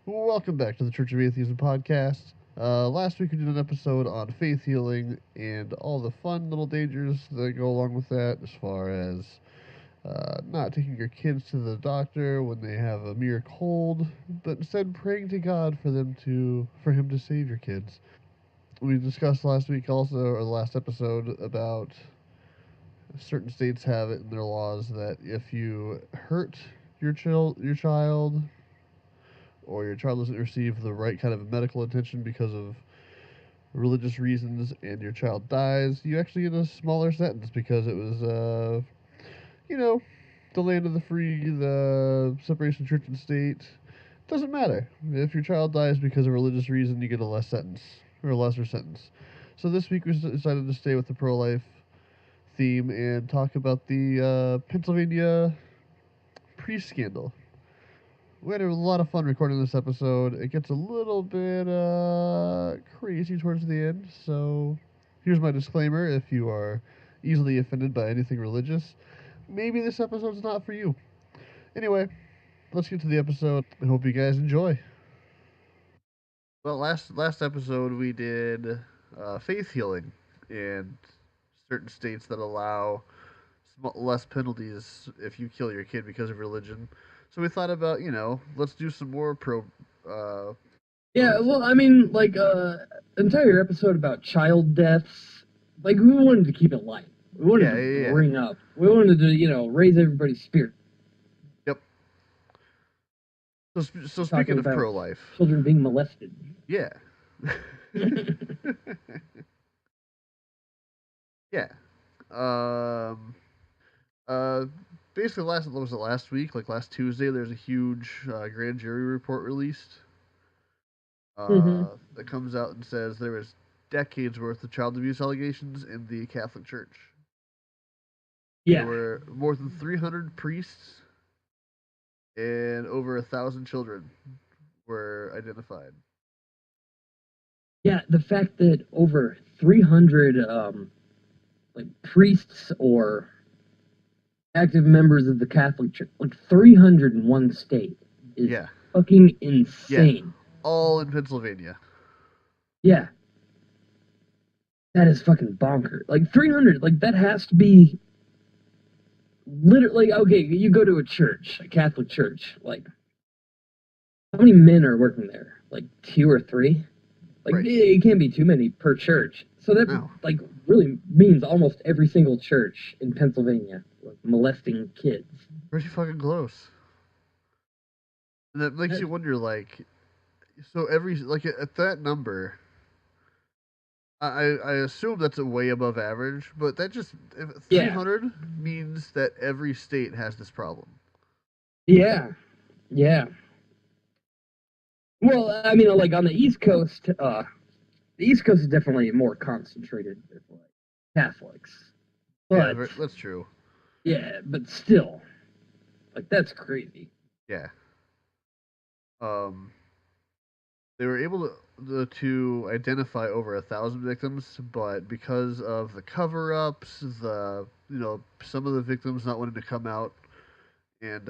Welcome back to the Church of Atheism Podcast. Last week we did an episode on faith healing and all the fun little dangers that go along with that, as far as not taking your kids to the doctor when they have a mere cold, but instead praying to God for Him to save your kids. We discussed last week also, or the last episode, about certain states have it in their laws that if you hurt your child, or your child doesn't receive the right kind of medical attention because of religious reasons and your child dies, you actually get a smaller sentence because it was, you know, the land of the free, the separation of church and state. Doesn't matter. If your child dies because of religious reason, you get a less sentence, or a lesser sentence. So this week we decided to stay with the pro-life theme and talk about the Pennsylvania priest scandal. We had a lot of fun recording this episode. It gets a little bit crazy towards the end, so here's my disclaimer. If you are easily offended by anything religious, maybe this episode's not for you. Anyway, let's get to the episode. I hope you guys enjoy. Well, last episode we did faith healing and certain states that allow less penalties if you kill your kid because of religion. So we thought about, let's do some more Yeah, well, I mean, like, entire episode about child deaths, like, we wanted to keep it light. We wanted to bring up. We wanted to, raise everybody's spirit. Yep. So speaking of pro-life. Children being molested. Yeah. Yeah. Basically, last week, like last Tuesday, there's a huge grand jury report released that comes out and says there was decades worth of child abuse allegations in the Catholic Church. Yeah. There were more than 300 priests and over 1,000 children were identified. Yeah, the fact that over 300 priests or active members of the Catholic Church, like 300 in one state, is fucking insane. Yeah. All in Pennsylvania. Yeah. That is fucking bonkers. Like 300, like that has to be literally, okay, you go to a church, a Catholic church, like how many men are working there? Like 2 or 3? Like it can't be too many per church. So that like really means almost every single church in Pennsylvania like, molesting kids. Pretty fucking close. And that makes you wonder, like, so at that number, I assume that's a way above average, but that just 300 means that every state has this problem. Yeah. Well, I mean, like on the East Coast, the East Coast is definitely more concentrated with like Catholics. But yeah, that's true. Yeah, but still, like that's crazy. Yeah. They were able to identify over 1,000 victims, but because of the cover-ups, some of the victims not wanting to come out and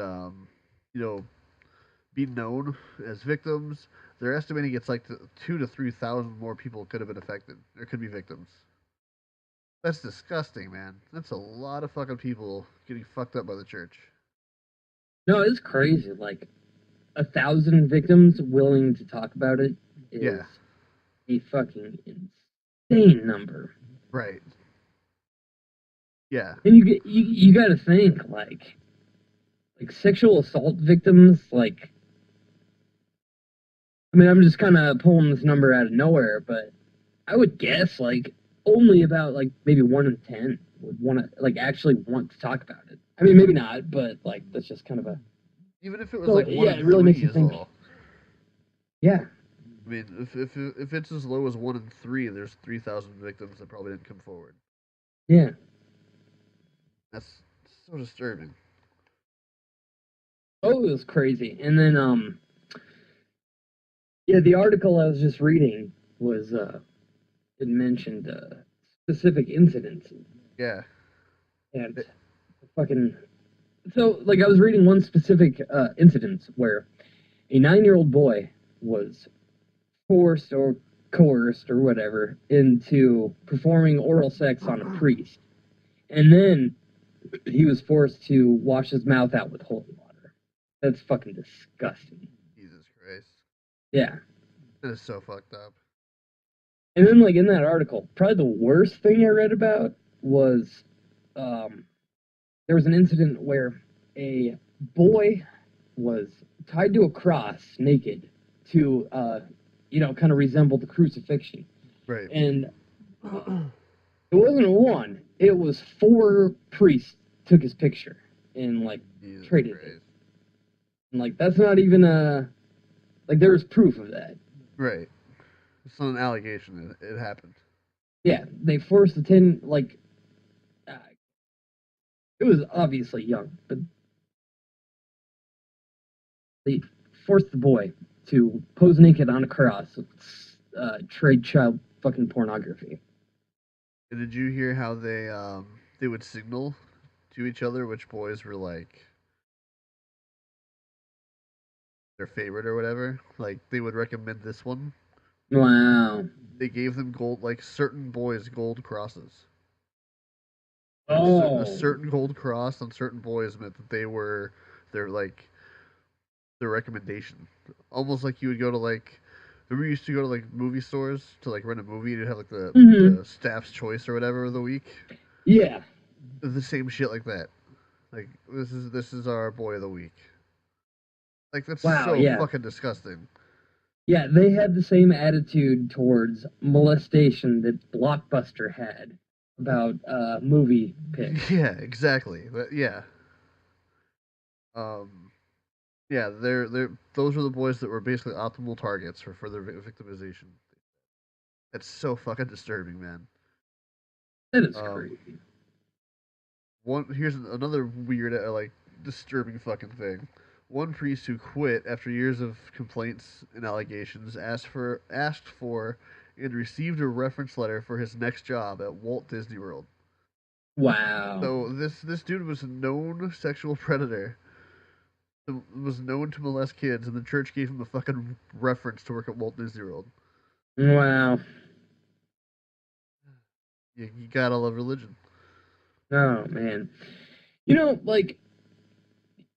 be known as victims, they're estimating it's like 2,000 to 3,000 more people could have been affected or could be victims. That's disgusting, man. That's a lot of fucking people getting fucked up by the church. No, it's crazy. Like 1,000 victims willing to talk about it is a fucking insane number. Right. Yeah. And you got to think like sexual assault victims. Like, I mean, I'm just kind of pulling this number out of nowhere, but I would guess like only about like maybe 1 in 10 would want to like actually want to talk about it. I mean, maybe not, but like that's just kind of a. Even if it was like 1 in it really 3 makes you think. Well. Yeah. I mean, if it's as low as 1 in 3, there's 3,000 victims that probably didn't come forward. Yeah. That's so disturbing. Oh, it was crazy. And then, the article I was just reading was, it mentioned, specific incidents. Yeah. And fucking, so, like, I was reading one specific, incident where a 9-year-old boy was forced or coerced or whatever into performing oral sex on a priest. And then he was forced to wash his mouth out with holy water. That's fucking disgusting. Jesus Christ. Yeah. That is so fucked up. And then, like, in that article, probably the worst thing I read about was there was an incident where a boy was tied to a cross naked to, kind of resemble the crucifixion. Right. And it wasn't one, it was 4 priests took his picture and, like, Jesus traded Christ. it. And, like, that's not even there was proof of that. Right. It's not an allegation. It happened. Yeah, they forced the 10, like, it was obviously young, but they forced the boy to pose naked on a cross, trade child fucking pornography. And did you hear how they would signal to each other which boys were like their favorite or whatever? Like they would recommend this one. Wow. They gave them gold, like certain boys gold crosses. Oh. A certain gold cross on certain boys meant that they were their recommendation. Almost like you would go to like. Remember, you used to go to like movie stores to like rent a movie, and you'd have like the staff's choice or whatever of the week. Yeah. The same shit like that. Like this is our boy of the week. Like that's so fucking disgusting. Yeah, they had the same attitude towards molestation that Blockbuster had about movie picks. Yeah, exactly. But yeah. Yeah, they're those were the boys that were basically optimal targets for further victimization. That's so fucking disturbing, man. That is crazy. Here's another weird, disturbing fucking thing. One priest who quit after years of complaints and allegations asked for and received a reference letter for his next job at Walt Disney World. Wow. So this dude was a known sexual predator. Was known to molest kids, and the church gave him a fucking reference to work at Walt Disney World. Wow. You gotta love religion. Oh, man.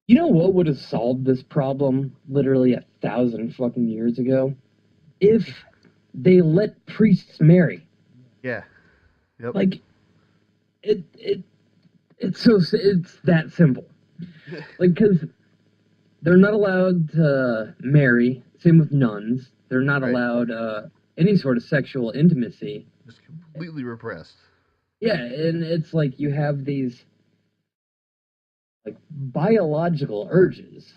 What would have solved this problem literally 1,000 fucking years ago? If they let priests marry. Yeah. Yep. Like, it's that simple. Like, because they're not allowed to marry. Same with nuns. They're not allowed any sort of sexual intimacy. Just completely repressed. Yeah, and it's like you have these like biological urges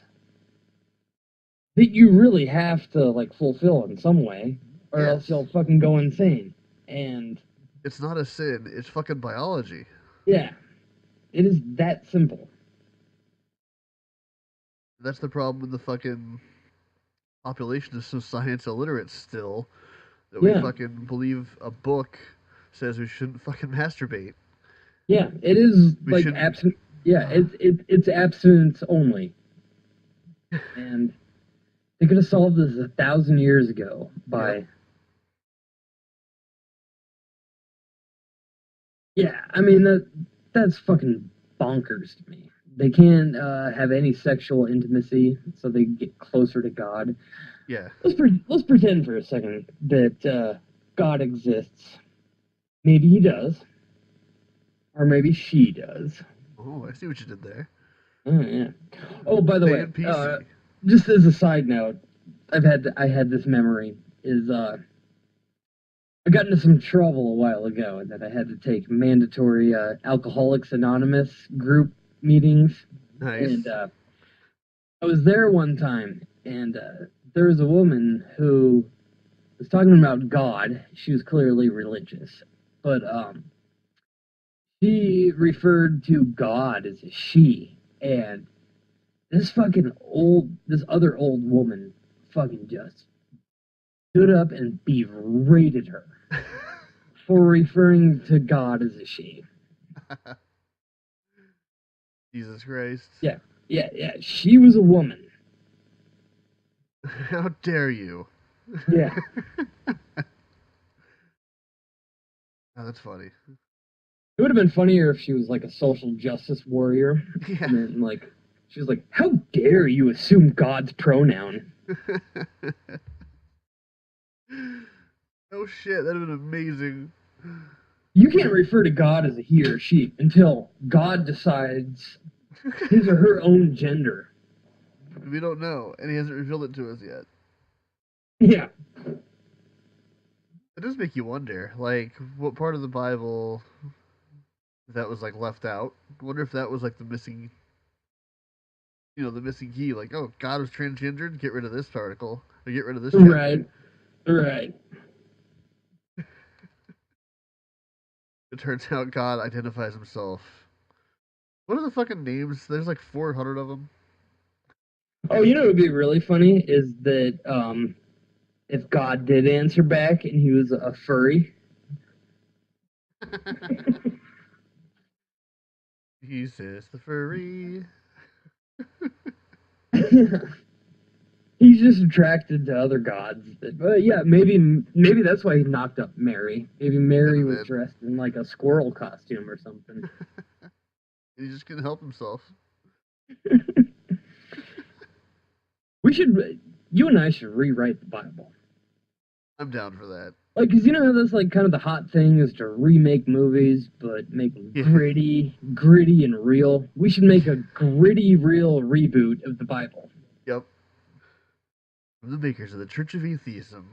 that you really have to like fulfill in some way, or else you'll fucking go insane. And it's not a sin; it's fucking biology. Yeah, it is that simple. That's the problem with the fucking population is so science illiterate still that we fucking believe a book says we shouldn't fucking masturbate. Yeah, it is like absent. Yeah, it's abstinence only. And they could have solved this 1,000 years ago by. Yep. Yeah, I mean that's fucking bonkers to me. They can't have any sexual intimacy, so they get closer to God. Yeah. Let's pretend for a second that God exists. Maybe he does, or maybe she does. Oh, I see what you did there. Oh yeah. Oh, by the way, just as a side note, I had this memory is I got into some trouble a while ago that I had to take mandatory Alcoholics Anonymous group meetings. Nice. And I was there one time, and there was a woman who was talking about God. She was clearly religious, but she referred to God as a she, and this other old woman fucking just stood up and berated her for referring to God as a she. Jesus Christ. Yeah. She was a woman. How dare you? Yeah. Oh, that's funny. It would have been funnier if she was like a social justice warrior. Yeah. And then, like, she was like, how dare you assume God's pronoun? Oh shit, that'd have been amazing. You can't refer to God as a he or she until God decides his or her own gender. We don't know, and he hasn't revealed it to us yet. Yeah. It does make you wonder, like, what part of the Bible that was, like, left out. I wonder if that was, like, the missing key. Like, oh, God was transgendered, get rid of this article, or get rid of this chapter. Right. It turns out God identifies himself. What are the fucking names? There's like 400 of them. Oh, you know what would be really funny is that if God did answer back and he was a furry. Jesus the furry. He's just attracted to other gods. Yeah, maybe that's why he knocked up Mary. Maybe Mary was dressed in like a squirrel costume or something. He just couldn't help himself. You and I should rewrite the Bible. I'm down for that. Like, 'cause you know how that's like kind of the hot thing is to remake movies, but make them gritty and real. We should make a gritty, real reboot of the Bible. Yep. From the makers of the Church of Atheism,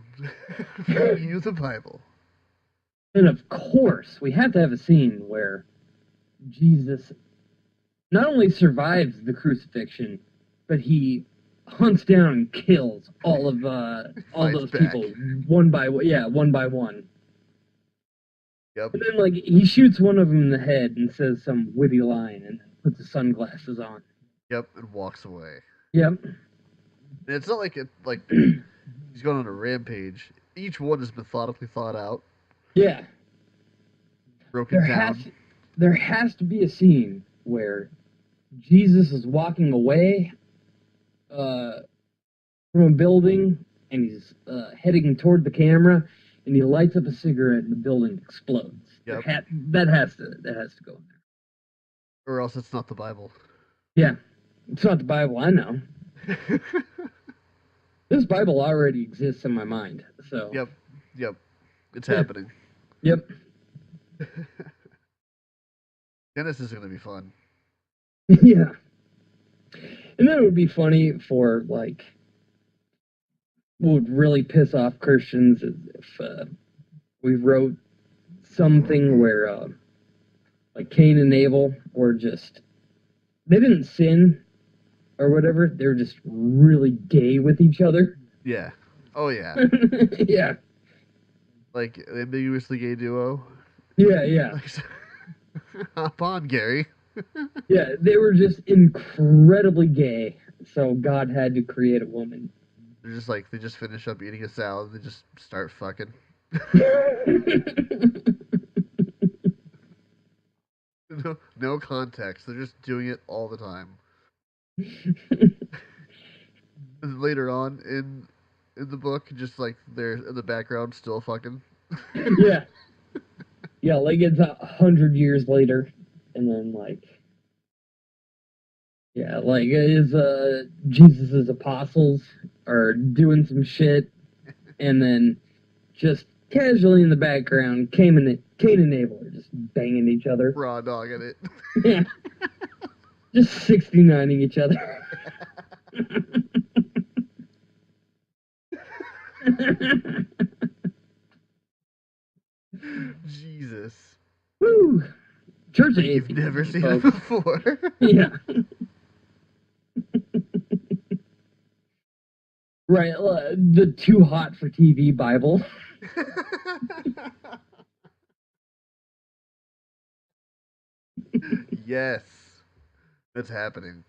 bring you the Bible. And of course, we have to have a scene where Jesus not only survives the crucifixion, but he hunts down and kills all those people one by one. Yeah, one by one. Yep. And then, like, he shoots one of them in the head and says some witty line and then puts his sunglasses on. Yep, and walks away. Yep. And it's not like he's going on a rampage. Each one is methodically thought out. Yeah. Broken down. There has to be a scene where Jesus is walking away from a building and he's heading toward the camera and he lights up a cigarette and the building explodes. Yep. That has to go in there. Or else it's not the Bible. Yeah. It's not the Bible, I know. This Bible already exists in my mind, so. Yep. It's happening. Yep. Genesis is going to be fun. Yeah. And then it would be funny for, like, what would really piss off Christians is if we wrote something where, like, Cain and Abel were just, they didn't sin or whatever, they were just really gay with each other. Yeah. Oh, yeah. Yeah. Like, ambiguously gay duo. Yeah. Hop on, Gary. Yeah, they were just incredibly gay, so God had to create a woman. They're just like, they just finish up eating a salad, they just start fucking. No context, they're just doing it all the time. And later on in the book, just like they're in the background still fucking. Yeah. Yeah, like it's 100 years later, and then like, yeah, like Jesus' apostles are doing some shit, and then just casually in the background, Cain and Abel are just banging each other. Raw dogging it. Yeah. Just 69ing each other. Jesus. Woo! Church of You've Atheism, never seen folks. it before. Yeah. Right, the too hot for TV Bible. Yes. That's happening.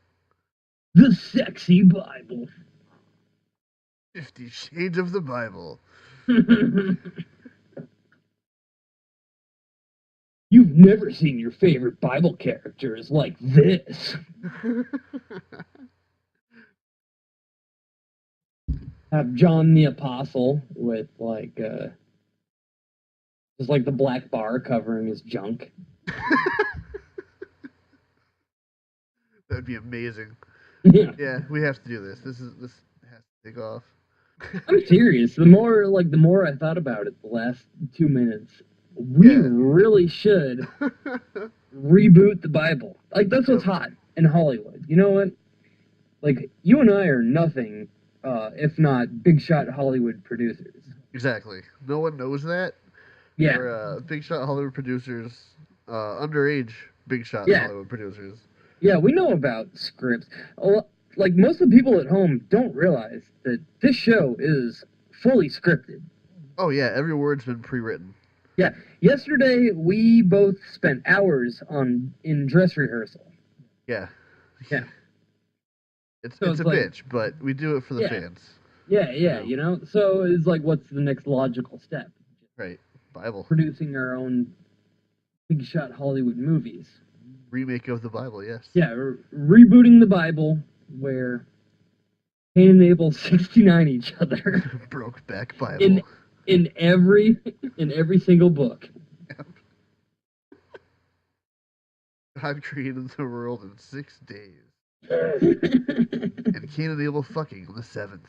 The sexy Bible. 50 Shades of the Bible. You've never seen your favorite Bible characters like this. Have John the Apostle with just like the black bar covering his junk. That'd be amazing. Yeah. Yeah, we have to do this. This has to take off. I'm serious. The more I thought about it the last 2 minutes, we really should reboot the Bible. Like, that's what's hot in Hollywood. You know what? Like, you and I are nothing if not big shot Hollywood producers. Exactly. No one knows that. Yeah. We're big shot Hollywood producers, underage big shot Hollywood producers. Yeah, we know about scripts. Like, most of the people at home don't realize that this show is fully scripted. Oh, yeah, every word's been pre-written. Yeah, yesterday we both spent hours in dress rehearsal. Yeah. Yeah. It's a bitch, but we do it for the fans. Yeah, you know? So it's like, what's the next logical step? Right, Bible. Producing our own big shot Hollywood movies. Remake of the Bible, yes. Yeah, rebooting the Bible where Cain and Abel 69 each other. Brokeback Bible. In every single book. Yep. God created the world in 6 days. And Cain and Abel fucking on the 7th.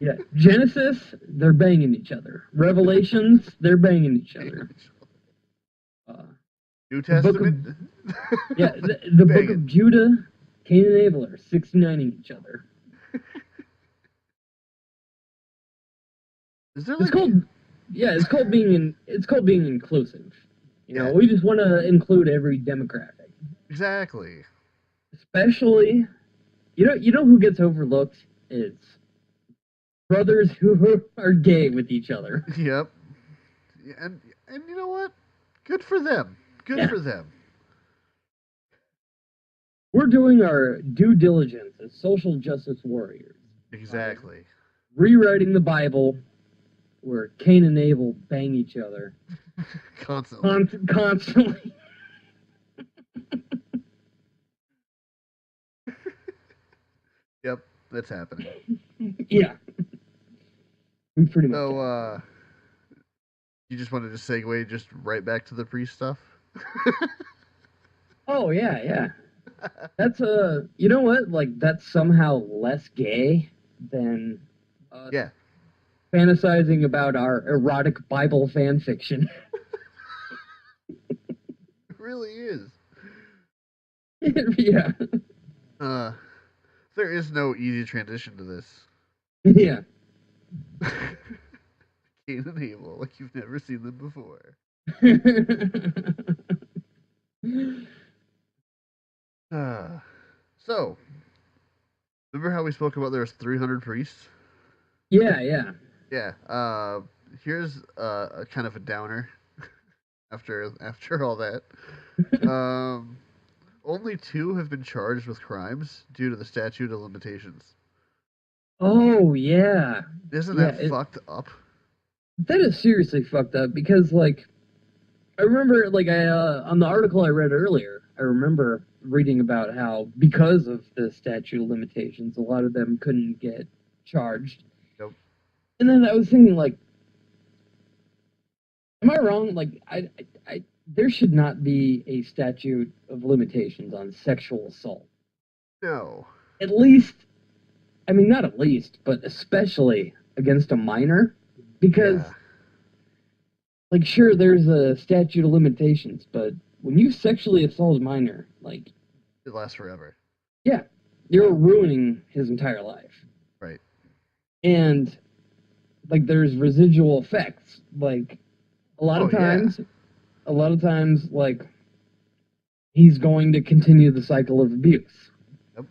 Yeah, Genesis, they're banging each other. Revelations, they're banging each other. New Testament? The book of Judah, Cain and Abel are 69ing each other. Is there it's called being inclusive. You know, we just want to include every demographic. Exactly. Especially, you know who gets overlooked? It's brothers who are gay with each other. Yep. And you know what? Good for them. Good for them. We're doing our due diligence as social justice warriors. Exactly. Rewriting the Bible where Cain and Abel bang each other. Constantly. Constantly. Yep, that's happening. Yeah. We pretty much. So, you just wanted to segue just right back to the priest stuff? Oh, yeah. That's, you know what? Like, that's somehow less gay than fantasizing about our erotic Bible fan fiction. It really is. Yeah. There is no easy transition to this. Yeah. Cain and Abel, like you've never seen them before. So, remember how we spoke about there's 300 priests? Yeah. Here's a kind of a downer. after all that, only 2 have been charged with crimes due to the statute of limitations. Oh yeah. Isn't that fucked up? That is seriously fucked up because, like, I remember, like, on the article I read earlier, I remember reading about how because of the statute of limitations, a lot of them couldn't get charged. Nope. And then I was thinking, like, am I wrong? Like, I there should not be a statute of limitations on sexual assault. No. At least, I mean, not at least, but especially against a minor, because, like, sure, there's a statute of limitations, but when you sexually assault a minor, like, it lasts forever. Yeah, you're ruining his entire life. Right. And, like, there's residual effects. Like, a lot of times, like, he's going to continue the cycle of abuse. Yep.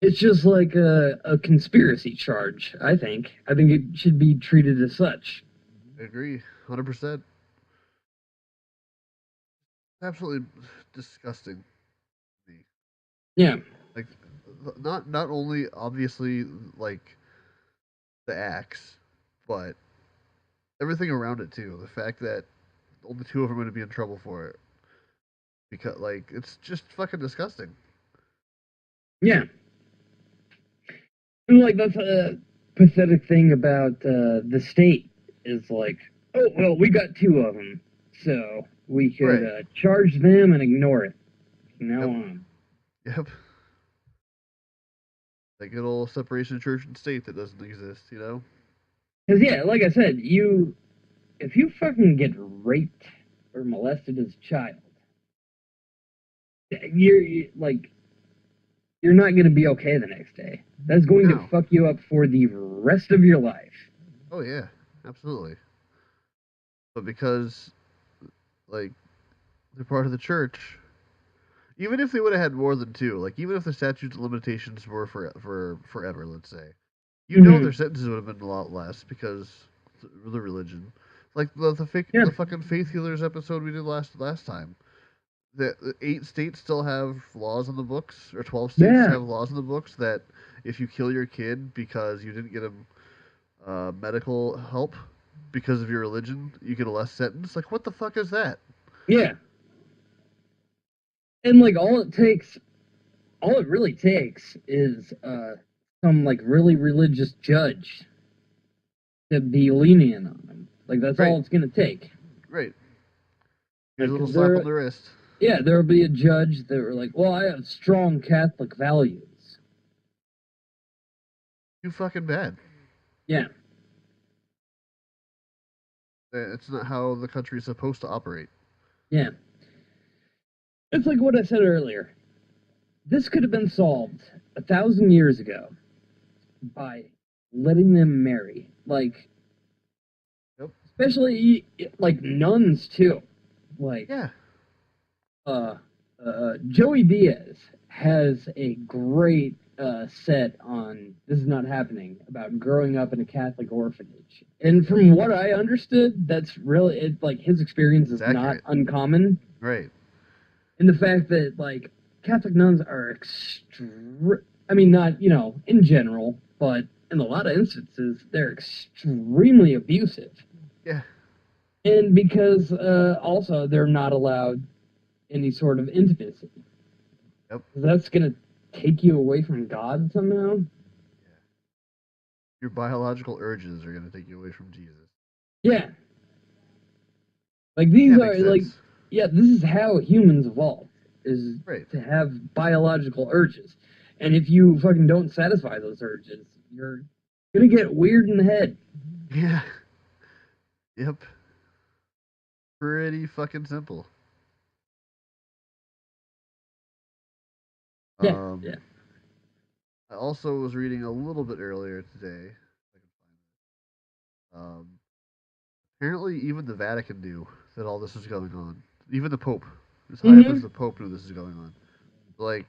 It's just like a conspiracy charge, I think. I think it should be treated as such. I agree, 100%. Absolutely disgusting. Yeah. Like, not only, obviously, like, the acts, but everything around it, too. The fact that only 2 of them are going to be in trouble for it. Because, like, it's just fucking disgusting. Yeah. And, like, that's a pathetic thing about the state is like, oh, well, we got two of them, so we could Right. charge them and ignore it from now Yep. on. Yep. That good old separation of church and state that doesn't exist, you know? Because, yeah, like I said, if you fucking get raped or molested as a child, like, you're not going to be okay the next day. That's going to fuck you up for the rest of your life. Oh, yeah. Absolutely. But because, like, they're part of the church, even if they would have had more than two, like, even if the statute of limitations were for forever, let's say, you know their sentences would have been a lot less because the religion. Like, the fucking faith healers episode we did last time. The 8 states still have laws in the books, or 12 states have laws in the books that if you kill your kid because you didn't get him medical help because of your religion, you get a less sentence. Like, what the fuck is that? Yeah. And, like, all it really takes is some, like, really religious judge to be lenient on them. Like, that's all it's going to take. Right. Here's a little slap on the wrist. Yeah, there'll be a judge that were like, well, I have strong Catholic values. You fucking bad. Yeah. It's not how the country is supposed to operate. Yeah. It's like what I said earlier. This could have been solved 1,000 years ago by letting them marry. Like, especially, like, nuns, too. Like, Joey Diaz has a great set on This Is Not Happening about growing up in a Catholic orphanage. And from what I understood, that's really, like, his experience is not uncommon. Right. And the fact that, like, Catholic nuns are I mean, not, in general, but in a lot of instances, they're extremely abusive. Yeah. And because, also, they're not allowed any sort of intimacy. Yep. That's going to take you away from God somehow? Yeah. Your biological urges are going to take you away from Jesus. Yeah. Like, these are, like, this is how humans evolved, is to have biological urges. And if you fucking don't satisfy those urges, you're going to get weird in the head. Yeah. Yep. Pretty fucking simple. Yeah. I also was reading a little bit earlier today. Apparently, even the Vatican knew that all this was going on. Even the Pope, as high up as the Pope, knew this is going on. Like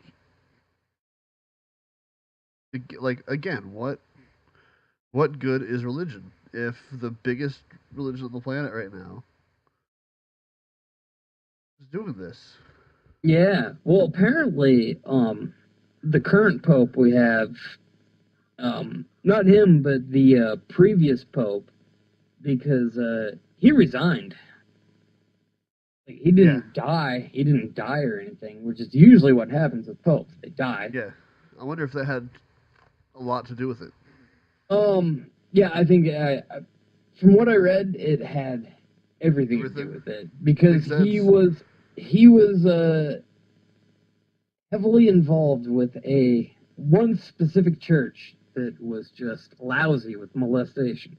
again, what good is religion if the biggest religion on the planet right now is doing this? Yeah. Well, apparently, the current Pope we have, not him, but the previous Pope, because he resigned. Like, he didn't die. He didn't die or anything, which is usually what happens with popes. They die. Yeah. I wonder if that had a lot to do with it. Yeah, I think from what I read, it had everything to do with it, because he was heavily involved with one specific church that was just lousy with molestation.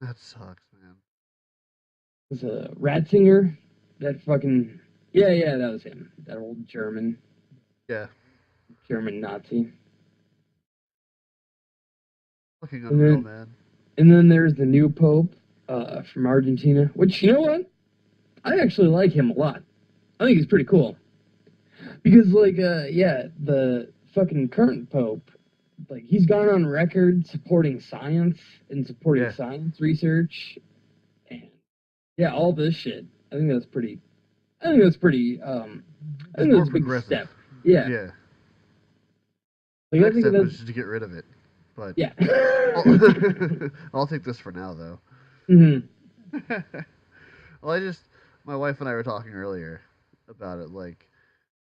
That sucks, man. It was Ratzinger, that fucking that was him, that old German. Yeah. German Nazi. Fucking unreal, man. And then there's the new Pope from Argentina, which, you know what? I actually like him a lot. I think he's pretty cool. Because, like, the fucking current Pope, like, he's gone on record supporting science and supporting science research. And, yeah, all this shit. I think that's pretty, I think that's a big step. Yeah. Yeah. Like, the next step is to get rid of it. But yeah. I'll take this for now, though. Mm-hmm. Well, my wife and I were talking earlier about it. Like,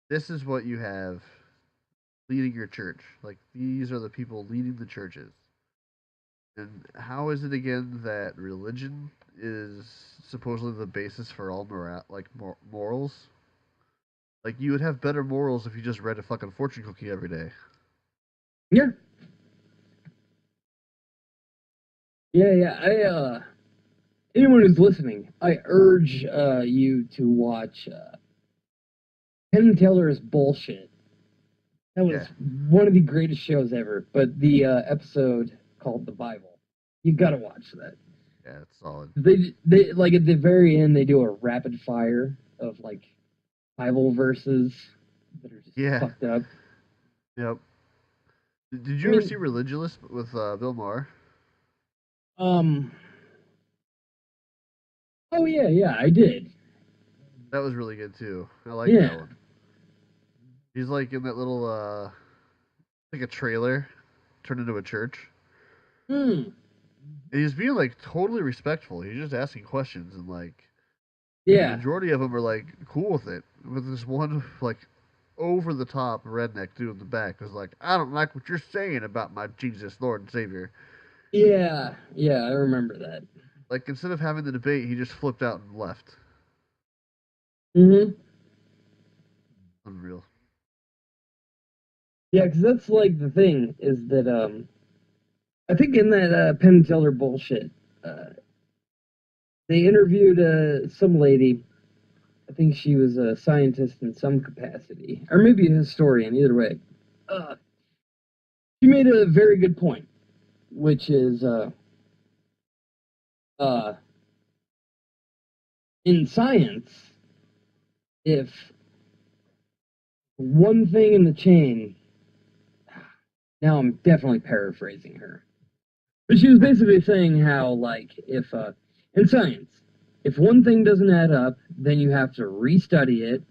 this is what you have leading your church. Like, these are the people leading the churches. And how is it again that religion is supposedly the basis for all morals? Like, you would have better morals if you just read a fucking fortune cookie every day. Yeah. Yeah. Anyone who's listening, I urge you to watch Penn and Teller's Bullshit. That was one of the greatest shows ever. But the episode called The Bible, you gotta watch that. Yeah, it's solid. They like at the very end, they do a rapid fire of like Bible verses that are just fucked up. Yep. Did you ever see Religulous with Bill Maher? Oh yeah, I did. That was really good too. I like that one. He's like in that little like a trailer turned into a church. And he's being like totally respectful. He's just asking questions and like the majority of them are like cool with it. But this one like over the top redneck dude in the back was like, I don't like what you're saying about my Jesus, Lord and Savior. Yeah, I remember that. Like, instead of having the debate, he just flipped out and left. Unreal. Yeah, because that's like the thing is that I think in that Penn and Teller Bullshit, they interviewed some lady. I think she was a scientist in some capacity, or maybe a historian. Either way, she made a very good point, which is in science, if one thing in the chain, now I'm definitely paraphrasing her, but she was basically saying how, like, if in science, if one thing doesn't add up, then you have to restudy it,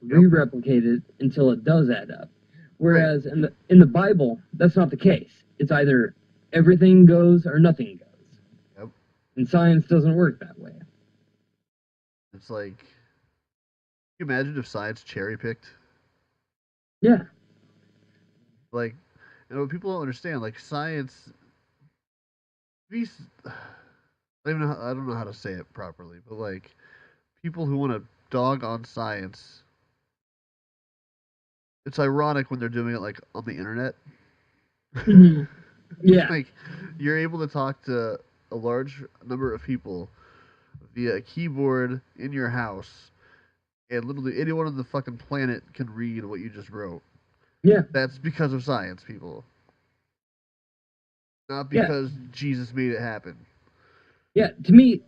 re-replicate it until it does add up. Whereas in the Bible, that's not the case. It's either everything goes or nothing goes. Yep. And science doesn't work that way. It's like, can you imagine if science cherry-picked? Yeah. Like, what people don't understand, like, science, I don't know how to say it properly, but, like, people who want to dog on science, it's ironic when they're doing it, like, on the internet. Mm-hmm. Yeah. Like, you're able to talk to a large number of people via a keyboard in your house, and literally anyone on the fucking planet can read what you just wrote. Yeah. That's because of science, people. Not because Jesus made it happen. Yeah, to me,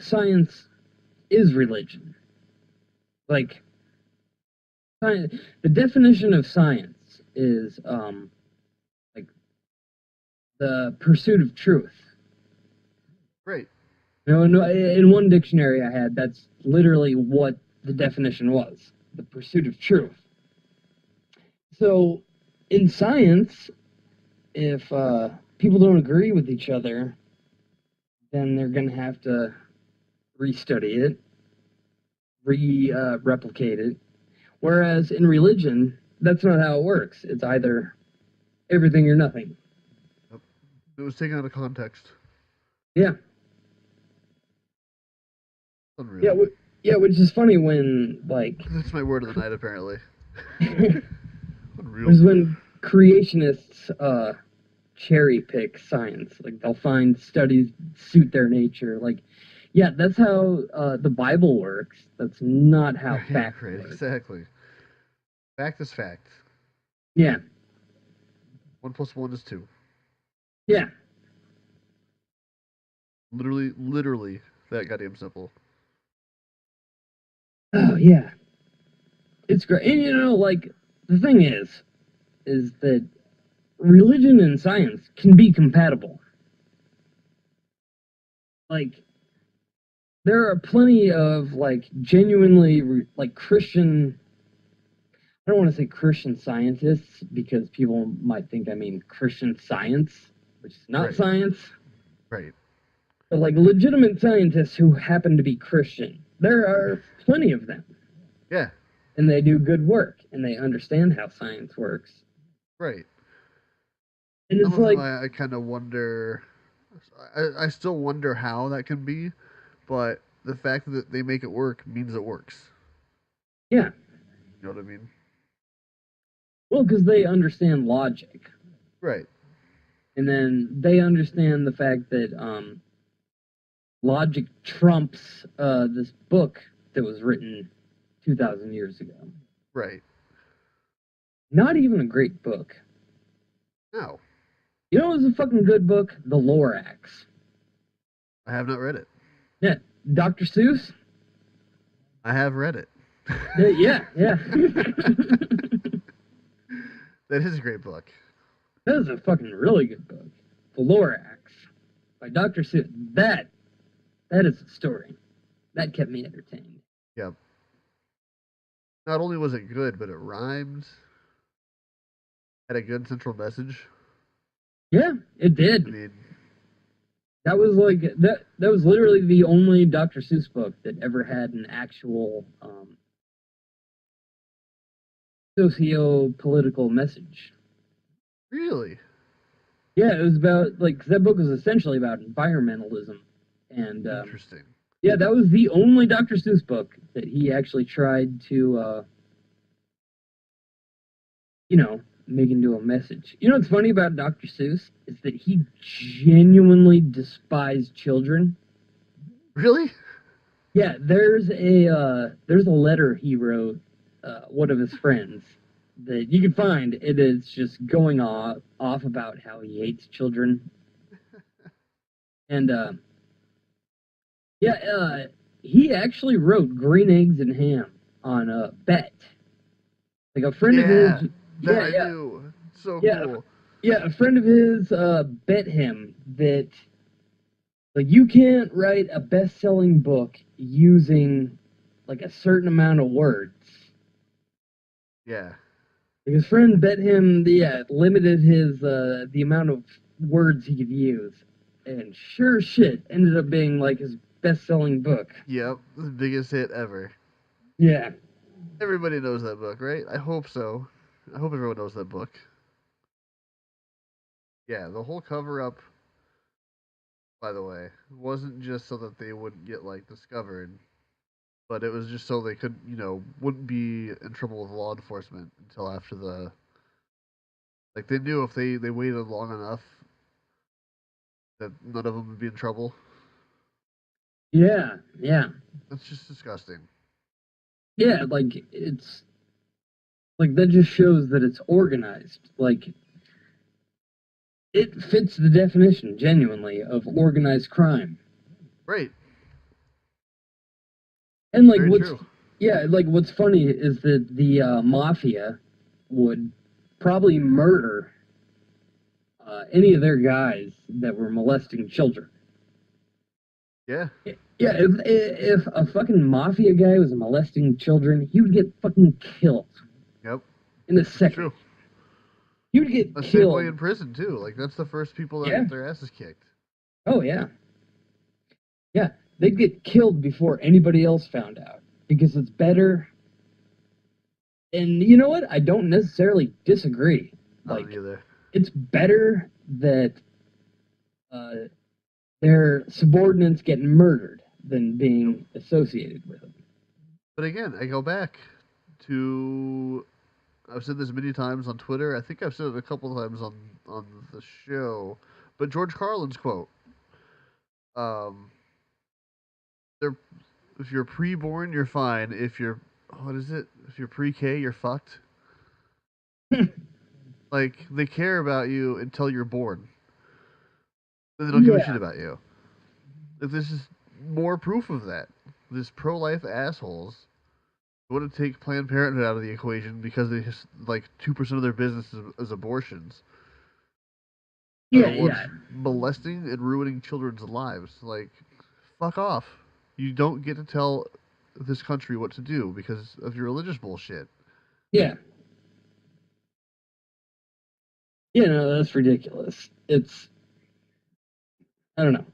science is religion. Like, the definition of science is, like, the pursuit of truth. Right. You know, in one dictionary I had, that's literally what the definition was. The pursuit of truth. So, in science, if people don't agree with each other, then they're going to have to restudy it, replicate it. Whereas in religion, that's not how it works. It's either everything or nothing. Yep. It was taken out of context. Yeah. Unreal. Yeah, which is funny when, like... That's my word of the night, apparently. Unreal. Was when creationists cherry pick science. Like, they'll find studies suit their nature. Like, yeah, that's how the Bible works. That's not how fact works. Exactly. Fact is fact. Yeah. 1 + 1 is 2. Yeah. Literally, that goddamn simple. Oh, yeah. It's great. And, you know, like, the thing is that religion and science can be compatible. Like, there are plenty of, like, genuinely, like, Christian... I don't want to say Christian scientists, because people might think I mean Christian Science, which is not science. Right. But, like, legitimate scientists who happen to be Christian. There are plenty of them. Yeah. And they do good work, and they understand how science works. Right. And it's like, I kind of wonder. I still wonder how that can be, but the fact that they make it work means it works. yeah. You know what I mean? Well, because they understand logic. Right. And then they understand the fact that logic trumps this book that was written 2,000 years ago. Right. Not even a great book. No. You know what was a fucking good book? The Lorax. I have not read it. Yeah. Dr. Seuss? I have read it. Yeah. That is a great book. That is a fucking really good book. The Lorax by Dr. Seuss. That is a story. That kept me entertained. Yep. Not only was it good, but it rhymed. Had a good central message. Yeah, it did. I mean, that was like that was literally the only Dr. Seuss book that ever had an actual socio-political message. Really? Yeah, it was about, like, that book was essentially about environmentalism. And interesting. Yeah, that was the only Dr. Seuss book that he actually tried to, make into a message. You know what's funny about Dr. Seuss is that he genuinely despised children. Really? Yeah, there's a letter he wrote one of his friends that you can find. It is just going off about how he hates children. And he actually wrote Green Eggs and Ham on a bet. Like a friend of his. I knew. So cool. Yeah, a friend of his bet him that, like, you can't write a best-selling book using, like, a certain amount of words. Yeah. Like, his friend bet him, limited his the amount of words he could use, and sure shit ended up being, like, his best-selling book. Yep, the biggest hit ever. Yeah. Everybody knows that book, right? I hope so. I hope everyone knows that book. Yeah, the whole cover-up, by the way, wasn't just so that they wouldn't get, like, discovered, but it was just so they could, wouldn't be in trouble with law enforcement until after the... Like, they knew if they waited long enough that none of them would be in trouble. Yeah. That's just disgusting. Yeah, like, it's... Like, that just shows that it's organized. Like, it fits the definition, genuinely, of organized crime. Right. And, like, Very true. Yeah, like, what's funny is that the mafia would probably murder any of their guys that were molesting children. Yeah. Yeah, if a fucking mafia guy was molesting children, he would get fucking killed. Yep. In a second. True. He would get killed. Same way in prison, too. Like, that's the first people that get their asses kicked. Oh, yeah. Yeah, they'd get killed before anybody else found out. Because it's better. And you know what? I don't necessarily disagree. Not either. It's better that their subordinates get murdered than being associated with them. But again, I go back to... I've said this many times on Twitter. I think I've said it a couple of times on the show. But George Carlin's quote. If you're pre-born, you're fine. If you're... What is it? If you're pre-K, you're fucked. Like, they care about you until you're born. Then they don't give a shit about you. Like, this is more proof of that. This pro-life assholes want to take Planned Parenthood out of the equation because they just, like, 2% of their business is abortions. Molesting and ruining children's lives. Like, fuck off. You don't get to tell this country what to do because of your religious bullshit. Yeah. Yeah, no, that's ridiculous. It's... I don't know.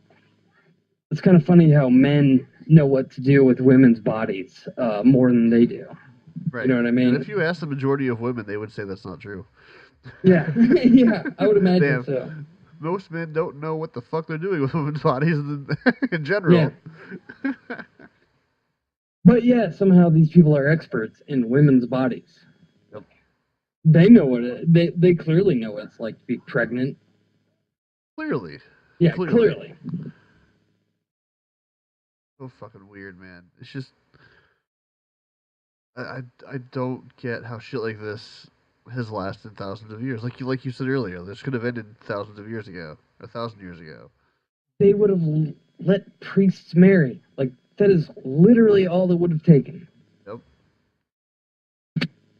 It's kind of funny how men know what to do with women's bodies more than they do. Right. You know what I mean? And if you ask the majority of women, they would say that's not true. Yeah, yeah, I would imagine Damn. so. Most men don't know what the fuck they're doing with women's bodies in general. Yeah. But yeah, somehow these people are experts in women's bodies. Yep. They know what they clearly know what it's like to be pregnant. Clearly. Yeah, clearly. So fucking weird, man. It's just I don't get how shit like this has lasted thousands of years. Like you said earlier, this could have ended thousands of years ago, 1,000 years ago. They would have let priests marry. Like, that is literally all it would have taken. Yep.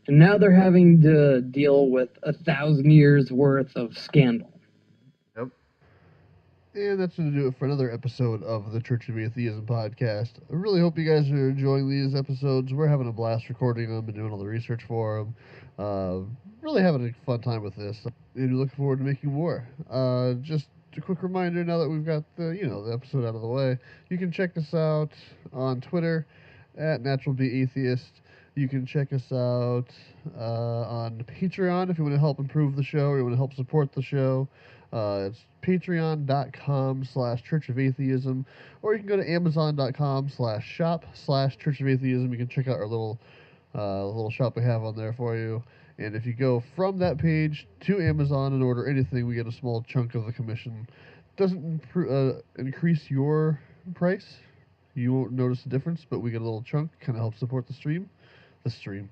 And now they're having to deal with 1,000 years worth of scandal. Yep. And that's going to do it for another episode of the Church of Atheism Podcast. I really hope you guys are enjoying these episodes. We're having a blast recording them and doing all the research for them. Really having a fun time with this. And looking forward to making more. Just a quick reminder, now that we've got the episode out of the way, you can check us out on Twitter at NaturalBeAtheist. You can check us out on Patreon if you want to help improve the show or you want to help support the show. It's patreon.com/Church of Atheism, or you can go to amazon.com/shop/Church of Atheism. You can check out our little shop we have on there for you. And if you go from that page to Amazon and order anything, we get a small chunk of the commission. Doesn't increase your price. You won't notice the difference, but we get a little chunk. Kind of helps support the stream. Kind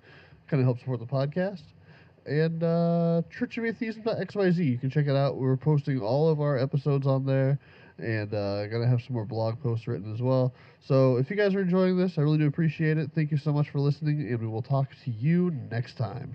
of helps support the podcast. And churchofatheism.xyz. You can check it out. We're posting all of our episodes on there. And going to have some more blog posts written as well. So if you guys are enjoying this, I really do appreciate it. Thank you so much for listening. And we will talk to you next time.